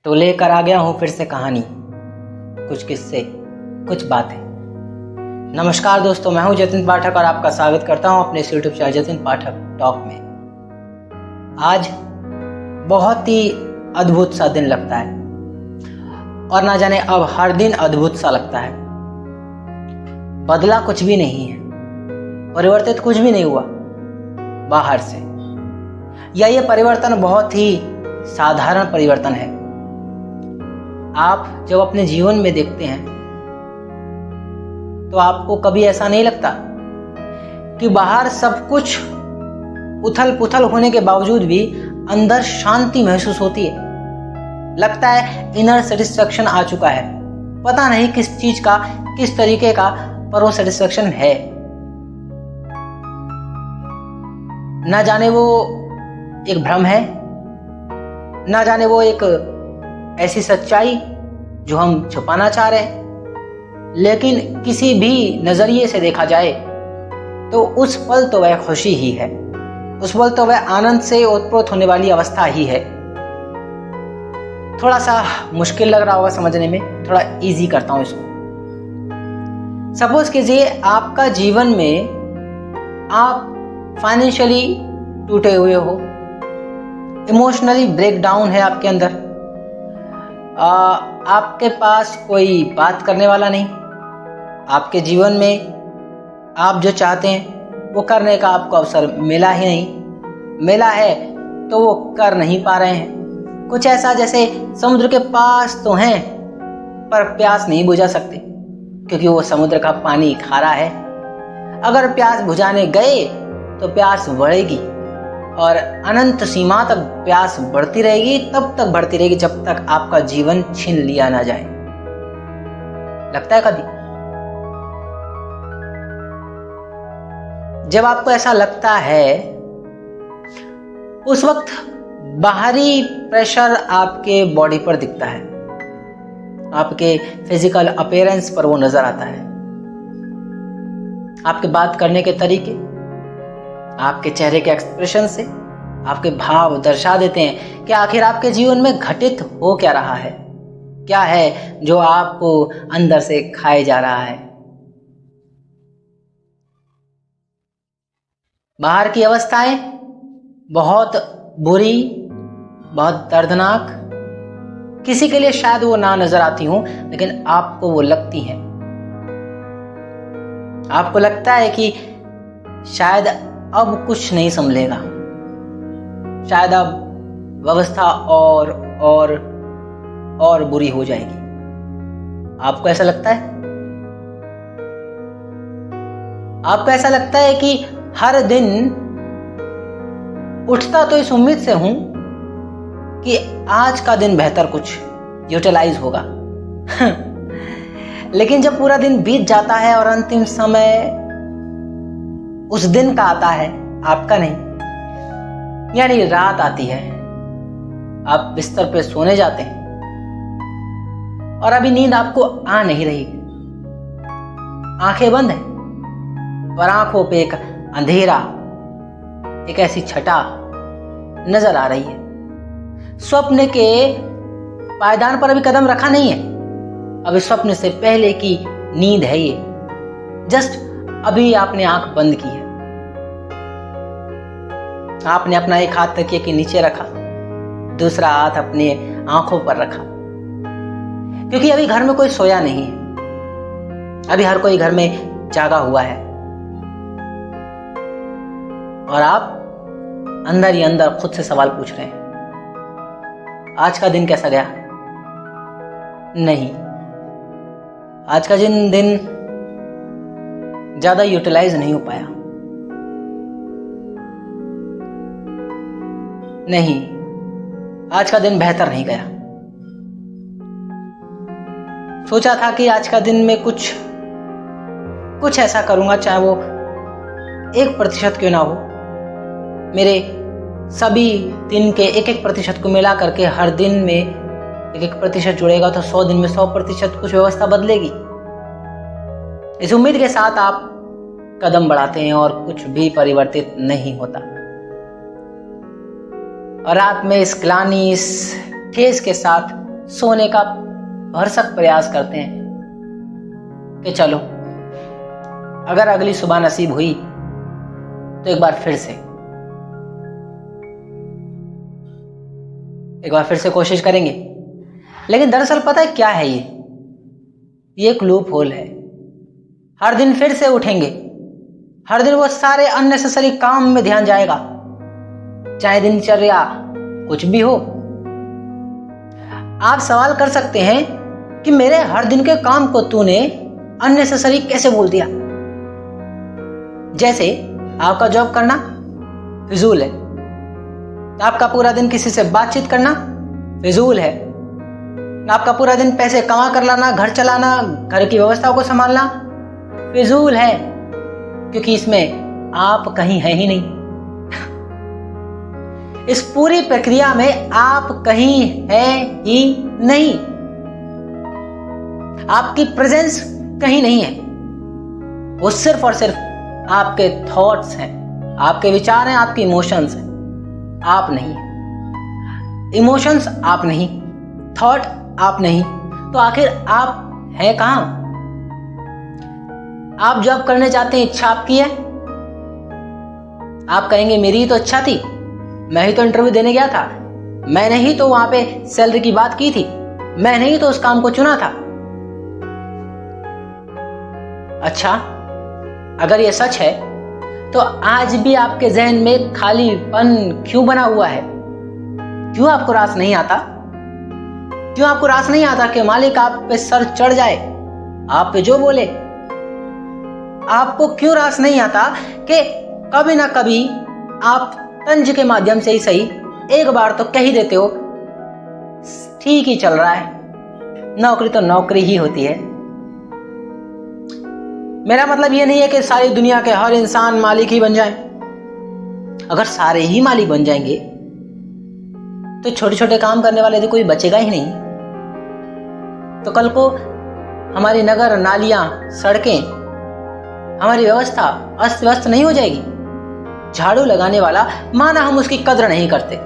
तो लेकर आ गया हूँ फिर से कहानी, कुछ किस्से, कुछ बातें। नमस्कार दोस्तों, मैं हूँ जतिन पाठक और आपका स्वागत करता हूँ अपने यूट्यूब चैनल जतिन पाठक टॉक में। आज बहुत ही अद्भुत सा दिन लगता है और ना जाने अब हर दिन अद्भुत सा लगता है। बदला कुछ भी नहीं है, परिवर्तित कुछ भी नहीं हुआ बाहर से, या ये परिवर्तन बहुत ही साधारण परिवर्तन है। आप जब अपने जीवन में देखते हैं तो आपको कभी ऐसा नहीं लगता कि बाहर सब कुछ उथल पुथल होने के बावजूद भी अंदर शांति महसूस होती है। लगता है इनर सेटिस्फैक्शन आ चुका है। पता नहीं किस चीज का, किस तरीके का, पर वो सेटिस्फैक्शन है। ना जाने वो एक भ्रम है, ना जाने वो एक ऐसी सच्चाई जो हम छुपाना चाह रहे हैं, लेकिन किसी भी नजरिए से देखा जाए तो उस पल तो वह खुशी ही है, उस पल तो वह आनंद से ओतप्रोत होने वाली अवस्था ही है। थोड़ा सा मुश्किल लग रहा होगा समझने में, थोड़ा इजी करता हूं इसको। सपोज कीजिए आपका जीवन में आप फाइनेंशियली टूटे हुए हो, इमोशनली ब्रेकडाउन है आपके अंदर, आपके पास कोई बात करने वाला नहीं, आपके जीवन में आप जो चाहते हैं वो करने का आपको अवसर मिला ही नहीं, मिला है तो वो कर नहीं पा रहे हैं। कुछ ऐसा जैसे समुद्र के पास तो हैं पर प्यास नहीं बुझा सकते क्योंकि वो समुद्र का पानी खारा है। अगर प्यास बुझाने गए तो प्यास बढ़ेगी और अनंत सीमा तक प्यास बढ़ती रहेगी, तब तक बढ़ती रहेगी जब तक आपका जीवन छीन लिया ना जाए। लगता है कभी जब आपको ऐसा लगता है, उस वक्त बाहरी प्रेशर आपके बॉडी पर दिखता है, आपके फिजिकल अपीयरेंस पर वो नजर आता है। आपके बात करने के तरीके, आपके चेहरे के एक्सप्रेशन से आपके भाव दर्शा देते हैं कि आखिर आपके जीवन में घटित हो क्या रहा है, क्या है जो आपको अंदर से खाए जा रहा है। बाहर की अवस्थाएं बहुत बुरी, बहुत दर्दनाक, किसी के लिए शायद वो ना नजर आती हूं, लेकिन आपको वो लगती हैं। आपको लगता है कि शायद अब कुछ नहीं संभलेगा, शायद अब व्यवस्था और बुरी हो जाएगी। आपको ऐसा लगता है? आपको ऐसा लगता है कि हर दिन उठता तो इस उम्मीद से हूं कि आज का दिन बेहतर कुछ यूटिलाइज होगा लेकिन जब पूरा दिन बीत जाता है और अंतिम समय उस दिन का आता है, आपका नहीं, यानी रात आती है, आप बिस्तर पे सोने जाते हैं और अभी नींद आपको आ नहीं रही, आंखें बंद है पर आंखों पे एक अंधेरा, एक ऐसी छटा नजर आ रही है। स्वप्न के पायदान पर अभी कदम रखा नहीं है, अभी स्वप्न से पहले की नींद है ये। जस्ट अभी आपने आंख बंद की है, आपने अपना एक हाथ तकिए के नीचे रखा, दूसरा हाथ अपने आंखों पर रखा, क्योंकि अभी घर में कोई सोया नहीं है, अभी हर कोई घर में जागा हुआ है और आप अंदर ही अंदर खुद से सवाल पूछ रहे हैं, आज का दिन कैसा गया? नहीं, आज का दिन ज्यादा यूटिलाइज नहीं हो पाया। नहीं, आज का दिन बेहतर नहीं गया। सोचा था कि आज का दिन में कुछ ऐसा करूंगा, चाहे वो 1% क्यों ना हो, मेरे सभी दिन के 1% को मिला करके हर दिन में 1% जुड़ेगा तो 100 दिन में 100% कुछ व्यवस्था बदलेगी। इस उम्मीद के साथ आप कदम बढ़ाते हैं और कुछ भी परिवर्तित नहीं होता और रात में इस ग्लानि, इस ठेस के साथ सोने का भरसक प्रयास करते हैं कि चलो अगर अगली सुबह नसीब हुई तो एक बार फिर से कोशिश करेंगे। लेकिन दरअसल पता है क्या है, ये एक लूप होल है। हर दिन फिर से उठेंगे, हर दिन वो सारे अननेसेसरी काम में ध्यान जाएगा, चाहे दिनचर्या कुछ भी हो। आप सवाल कर सकते हैं कि मेरे हर दिन के काम को तूने अननेसेसरी कैसे बोल दिया। जैसे आपका जॉब करना फिजूल है, आपका पूरा दिन किसी से बातचीत करना फिजूल है, आपका पूरा दिन पैसे कमा कर लाना, घर चलाना, घर की व्यवस्थाओं को संभालना फिजूल है, क्योंकि इसमें आप कहीं है ही नहीं। इस पूरी प्रक्रिया में आप कहीं है ही नहीं, आपकी प्रेजेंस कहीं नहीं है। वो सिर्फ और सिर्फ आपके थॉट्स हैं, आपके विचार हैं, आपके इमोशंस हैं, आप नहीं। इमोशंस आप नहीं, थॉट आप नहीं, तो आखिर आप हैं कहां? आप जॉब करने चाहते हैं, इच्छा आपकी है। आप कहेंगे मेरी ही तो इच्छा थी, मैं ही तो इंटरव्यू देने गया था, मैंने ही तो वहां पे सैलरी की बात की थी, मैंने ही तो उस काम को चुना था। अच्छा, अगर ये सच है तो आज भी आपके जहन में खालीपन क्यों बना हुआ है? क्यों आपको रास नहीं आता? क्यों आपको रास नहीं आता कि मालिक आप पे सर चढ़ जाए, आप पे जो बोले? आपको क्यों रास नहीं आता कि कभी ना कभी आप तंज के माध्यम से ही सही एक बार तो कह ही देते हो ठीक ही चल रहा है, नौकरी तो नौकरी ही होती है। मेरा मतलब ये नहीं है कि सारी दुनिया के हर इंसान मालिक ही बन जाए। अगर सारे ही मालिक बन जाएंगे तो छोटे छोटे काम करने वाले तो कोई बचेगा ही नहीं। तो कल को हमारी नगर नालियां, सड़कें, हमारी व्यवस्था अस्त व्यस्त नहीं हो जाएगी। झाड़ू लगाने वाला माना हम उसकी कद्र नहीं करते,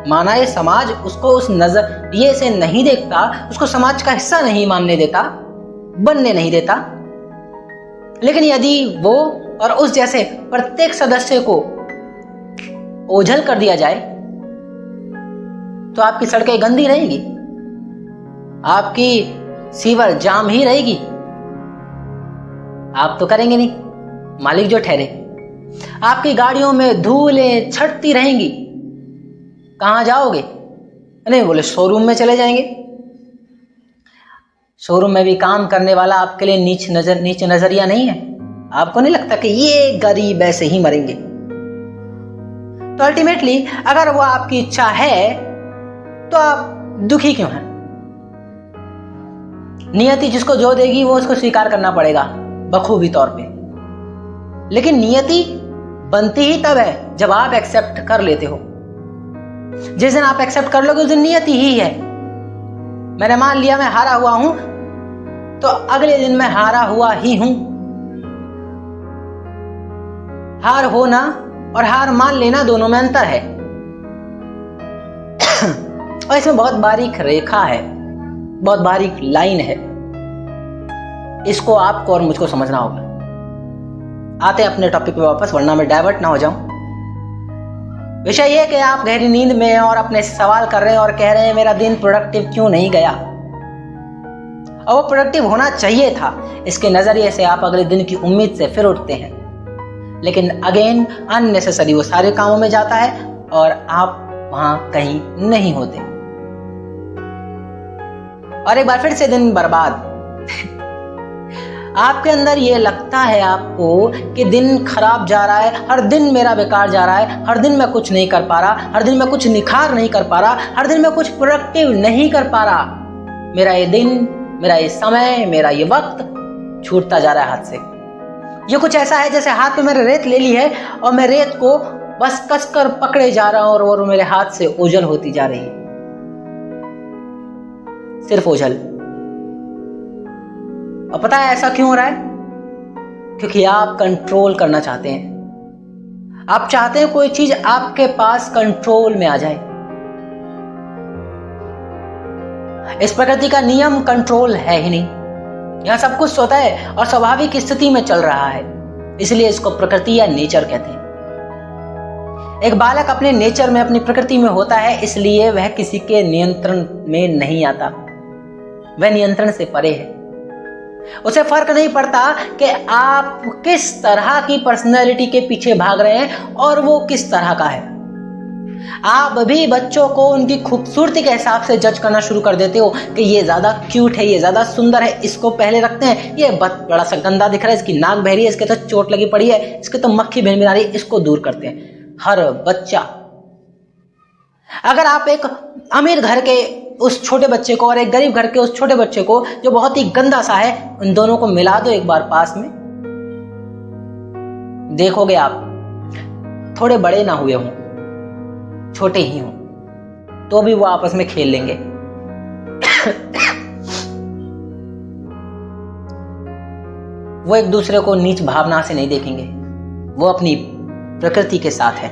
माना ये समाज उसको उस नजरिए से नहीं देखता, उसको समाज का हिस्सा नहीं मानने देता, बनने नहीं देता, लेकिन यदि वो और उस जैसे प्रत्येक सदस्य को ओझल कर दिया जाए तो आपकी सड़कें गंदी रहेंगी, आपकी सीवर जाम ही रहेगी। आप तो करेंगे नहीं, मालिक जो ठहरे। आपकी गाड़ियों में धूलें छटती रहेंगी, कहां जाओगे? नहीं बोले शोरूम में चले जाएंगे। शोरूम में भी काम करने वाला आपके लिए नीच नजरिया नहीं है। आपको नहीं लगता कि ये गरीब ऐसे ही मरेंगे? तो अल्टीमेटली अगर वो आपकी इच्छा है तो आप दुखी क्यों हैं? नियति जिसको जो देगी वो उसको स्वीकार करना पड़ेगा बखूबी तौर पे। लेकिन नियति बनती ही तब है जब आप एक्सेप्ट कर लेते हो। जिस दिन आप एक्सेप्ट कर लोगे उस दिन नियति ही है। मैंने मान लिया मैं हारा हुआ हूं तो अगले दिन मैं हारा हुआ ही हूं। हार होना और हार मान लेना दोनों में अंतर है और इसमें बहुत बारीक रेखा है, बहुत बारीक लाइन है। इसको आपको और मुझको समझना होगा। आते हैं अपने टॉपिक पे वापस, वरना मैं डाइवर्ट ना हो जाऊं। विषय यह कि आप गहरी नींद में और अपने सवाल कर रहे हैं और कह रहे हैं मेरा दिन प्रोडक्टिव क्यों नहीं गया, और वो प्रोडक्टिव होना चाहिए था। इसके नजरिए से आप अगले दिन की उम्मीद से फिर उठते हैं, लेकिन अगेन अननेसेसरी वो सारे कामों में जाता है और आप वहां कहीं नहीं होते और एक बार फिर से दिन बर्बाद। आपके अंदर ये लगता है आपको कि दिन खराब जा रहा है, हर दिन मेरा बेकार जा रहा है, हर दिन मैं कुछ नहीं कर पा रहा, हर दिन मैं कुछ निखार नहीं कर पा रहा, हर दिन मैं कुछ प्रोडक्टिव नहीं कर पा रहा। मेरा ये दिन, मेरा ये समय, मेरा ये वक्त छूटता जा रहा है हाथ से। ये कुछ ऐसा है जैसे हाथ में मैंने रेत ले ली है और मैं रेत को बस कसकर पकड़े जा रहा हूं और मेरे हाथ से ओझल होती जा रही है, सिर्फ ओझल। और पता है ऐसा क्यों हो रहा है? क्योंकि आप कंट्रोल करना चाहते हैं। आप चाहते हैं कोई चीज आपके पास कंट्रोल में आ जाए। इस प्रकृति का नियम कंट्रोल है ही नहीं। यहाँ सब कुछ स्वतः है और स्वाभाविक स्थिति में चल रहा है, इसलिए इसको प्रकृति या नेचर कहते हैं। एक बालक अपने नेचर में, अपनी प्रकृति में होता है, इसलिए वह किसी के नियंत्रण में नहीं आता, वह नियंत्रण से परे है। उसे फर्क नहीं पड़ता कि आप किस तरह की पर्सनैलिटी के पीछे भाग रहे हैं और वो किस तरह का है। आप भी बच्चों को उनकी खूबसूरती के हिसाब से जज करना शुरू कर देते हो कि ये ज्यादा क्यूट है, ये ज्यादा सुंदर है, इसको पहले रखते हैं, ये बड़ा सा गंदा दिख रहा है, इसकी नाक बहरी है, इसके तो चोट लगी पड़ी है, इसके तो मक्खी भिनभिना रही है, इसको दूर करते हैं। हर बच्चा, अगर आप एक अमीर घर के उस छोटे बच्चे को और एक गरीब घर के उस छोटे बच्चे को जो बहुत ही गंदा सा है, उन दोनों को मिला दो एक बार पास में, देखोगे आप थोड़े बड़े ना हुए हों, छोटे ही हों, तो भी वो आपस में खेल लेंगे। वो एक दूसरे को नीच भावना से नहीं देखेंगे, वो अपनी प्रकृति के साथ है,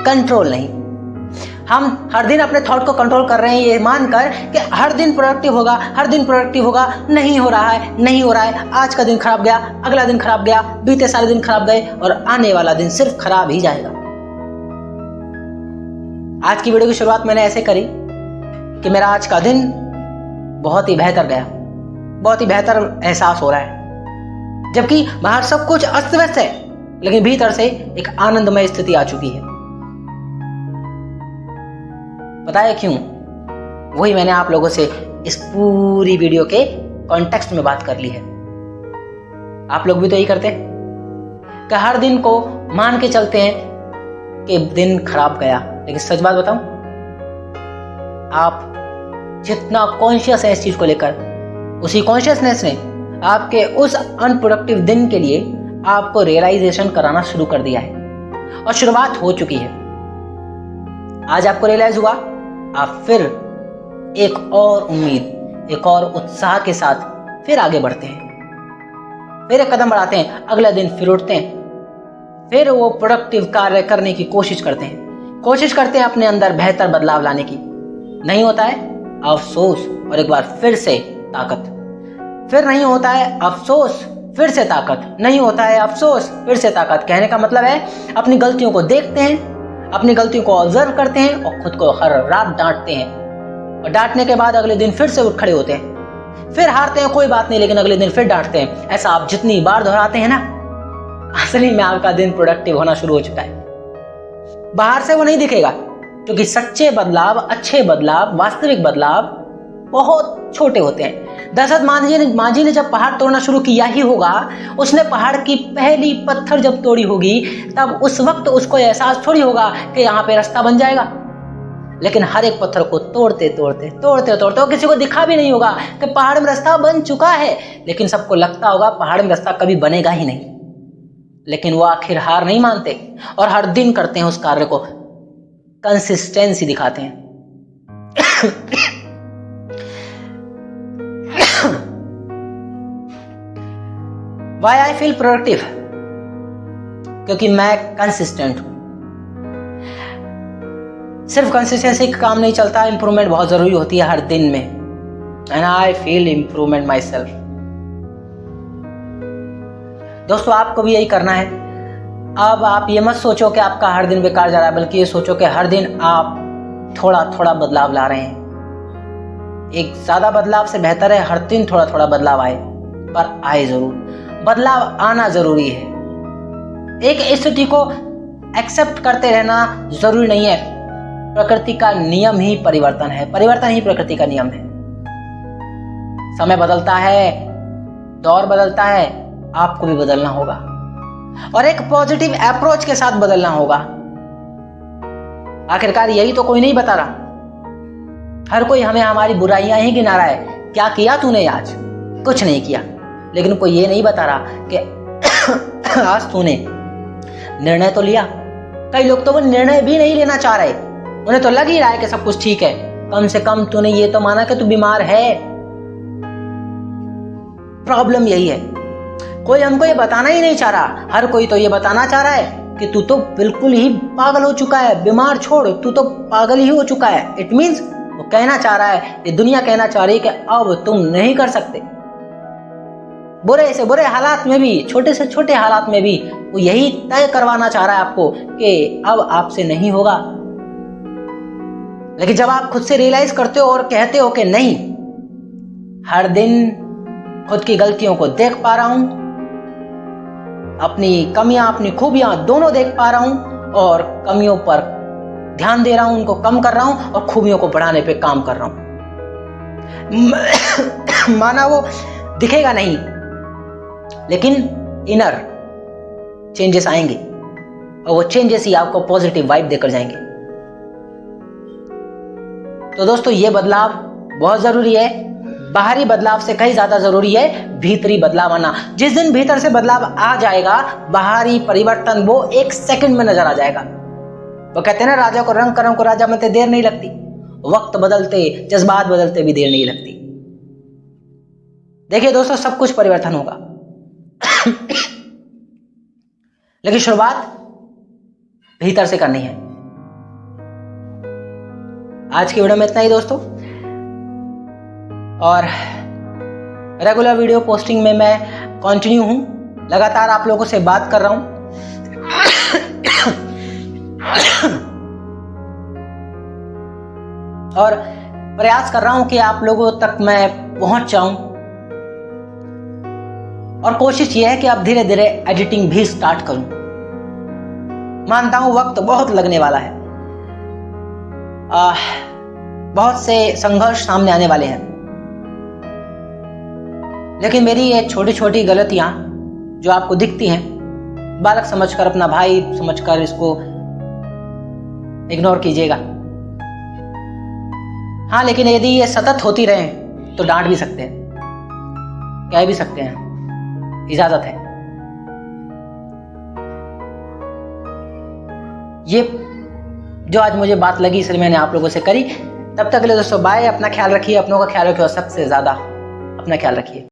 कंट्रोल नहीं। हम हर दिन अपने थॉट को कंट्रोल कर रहे हैं ये मानकर कि हर दिन प्रोडक्टिव होगा, हर दिन प्रोडक्टिव होगा। नहीं हो रहा है, नहीं हो रहा है। आज का दिन खराब गया, अगला दिन खराब गया, बीते सारे दिन खराब गए और आने वाला दिन सिर्फ खराब ही जाएगा। आज की वीडियो की शुरुआत मैंने ऐसे करी कि मेरा आज का दिन बहुत ही बेहतर गया, बहुत ही बेहतर एहसास हो रहा है, जबकि बाहर सब कुछ अस्त व्यस्त है, लेकिन भीतर से एक आनंदमय स्थिति आ चुकी है। पता है क्यों? वही मैंने आप लोगों से इस पूरी वीडियो के कॉन्टेक्स्ट में बात कर ली है। आप लोग भी तो यही करते हैं कि हर दिन को मान के चलते हैं कि दिन खराब गया, लेकिन सच बात बताऊं, आप जितना कॉन्शियस है इस चीज को लेकर, उसी कॉन्शियसनेस ने आपके उस अनप्रोडक्टिव दिन के लिए आपको रियलाइजेशन कराना शुरू कर दिया है और शुरुआत हो चुकी है। आज आपको रियलाइज हुआ, आप फिर एक और उम्मीद, एक और उत्साह के साथ फिर आगे बढ़ते हैं, फिर एक कदम बढ़ाते हैं, अगले दिन फिर उठते हैं, फिर वो प्रोडक्टिव कार्य करने की कोशिश करते हैं अपने अंदर बेहतर बदलाव लाने की। नहीं होता है, अफसोस, और एक बार फिर से ताकत। फिर नहीं होता है, अफसोस, फिर से ताकत। नहीं होता है, अफसोस, फिर से ताकत। कहने का मतलब है अपनी गलतियों को देखते हैं, अपनी गलतियों को ऑब्जर्व करते हैं और खुद को हर रात डांटते हैं, और डांटने के बाद अगले दिन फिर से उठ खड़े होते हैं, फिर हारते हैं, कोई बात नहीं, लेकिन अगले दिन फिर डांटते हैं। ऐसा आप जितनी बार दोहराते हैं ना, असली में आपका दिन प्रोडक्टिव होना शुरू हो चुका है। बाहर से वो नहीं दिखेगा, क्योंकि सच्चे बदलाव, अच्छे बदलाव, वास्तविक बदलाव बहुत छोटे होते हैं। दशरथ मांझी ने जब पहाड़ तोड़ना शुरू किया ही होगा, उसने पहाड़ की पहली पत्थर जब तोड़ी होगी, तब उस वक्त उसको एहसास थोड़ी होगा कि यहाँ पे रास्ता बन जाएगा। लेकिन हर एक पत्थर को तोड़ते तोड़ते किसी को दिखा भी नहीं होगा कि पहाड़ में रास्ता बन चुका है, लेकिन सबको लगता होगा पहाड़ में रास्ता कभी बनेगा ही नहीं। लेकिन वो आखिर हार नहीं मानते और हर दिन करते हैं उस कार्य को, कंसिस्टेंसी दिखाते हैं। Why I feel productive? क्योंकि मैं कंसिस्टेंट हूं। सिर्फ कंसिस्टेंसी का काम नहीं चलता, इंप्रूवमेंट बहुत जरूरी होती है हर दिन में। And I feel improvement my self. दोस्तों, आपको भी यही करना है। अब आप ये मत सोचो कि आपका हर दिन बेकार जा रहा है, बल्कि ये सोचो कि हर दिन आप थोड़ा थोड़ा बदलाव ला रहे हैं। एक ज्यादा बदलाव से बेहतर है हर दिन थोड़ा थोड़ा बदलाव आए, पर आए जरूर। बदलाव आना जरूरी है। एक स्थिति को एक्सेप्ट करते रहना जरूरी नहीं है। प्रकृति का नियम ही परिवर्तन है, परिवर्तन ही प्रकृति का नियम है। समय बदलता है, दौर बदलता है, आपको भी बदलना होगा और एक पॉजिटिव अप्रोच के साथ बदलना होगा। आखिरकार यही तो कोई नहीं बता रहा। हर कोई हमें हमारी बुराइयां ही गिना रहा है। क्या किया तूने आज? कुछ नहीं किया। लेकिन कोई ये नहीं बता रहा कि आज तूने निर्णय तो लिया। कई लोग तो वो निर्णय भी नहीं लेना चाह रहे, उन्हें तो लग ही रहा है कि सब कुछ ठीक है। कम से कम तूने ये तो माना कि तू बीमार है। प्रॉब्लम यही है, कोई हमको ये बताना ही नहीं चाह रहा। हर कोई तो ये बताना चाह रहा है कि तू तो बिल्कुल ही पागल हो चुका है, बीमार छोड़, तू तो पागल ही हो चुका है। इट मीन्स वो कहना चाह रहा है, ये दुनिया कहना चाह रही है कि अब तुम नहीं कर सकते। बुरे से बुरे हालात में भी, छोटे से छोटे हालात में भी वो यही तय करवाना चाह रहा है आपको कि अब आपसे नहीं होगा। लेकिन जब आप खुद से रियलाइज करते हो और कहते हो कि नहीं, हर दिन खुद की गलतियों को देख पा रहा हूं, अपनी कमियां अपनी खूबियां दोनों देख पा रहा हूं और कमियों पर ध्यान दे रहा हूं, उनको कम कर रहा हूं और खूबियों को बढ़ाने पे काम कर रहा हूं। माना वो दिखेगा नहीं, लेकिन इनर चेंजेस आएंगे और वो चेंजेस ही आपको पॉजिटिव वाइब देकर जाएंगे। तो दोस्तों, ये बदलाव बहुत जरूरी है। बाहरी बदलाव से कहीं ज्यादा जरूरी है भीतरी बदलाव आना। जिस दिन भीतर से बदलाव आ जाएगा, बाहरी परिवर्तन वो 1 सेकंड में नजर आ जाएगा। वो कहते हैं ना, राजा को रंग करम को राजा बनते देर नहीं लगती। वक्त बदलते, जज्बात बदलते भी देर नहीं लगती। देखिए दोस्तों, सब कुछ परिवर्तन होगा लेकिन शुरुआत भीतर से करनी है। आज की वीडियो में इतना ही दोस्तों, और रेगुलर वीडियो पोस्टिंग में मैं कंटिन्यू हूं। लगातार आप लोगों से बात कर रहा हूं और प्रयास कर रहा हूं कि आप लोगों तक मैं पहुंच जाऊं। और कोशिश यह है कि अब धीरे धीरे एडिटिंग भी स्टार्ट करूं। मानता हूं वक्त बहुत लगने वाला है, बहुत से संघर्ष सामने आने वाले हैं, लेकिन मेरी ये छोटी छोटी गलतियां जो आपको दिखती हैं, बालक समझकर, अपना भाई समझकर इसको इग्नोर कीजिएगा। हाँ, लेकिन यदि ये सतत होती रहे तो डांट भी सकते हैं, कह भी सकते हैं, इजाजत है। ये जो आज मुझे बात लगी इसलिए मैंने आप लोगों से करी। तब तक के लिए दोस्तों बाय। अपना ख्याल रखिए, अपनों का ख्याल रखिए और सबसे ज्यादा अपना ख्याल रखिए।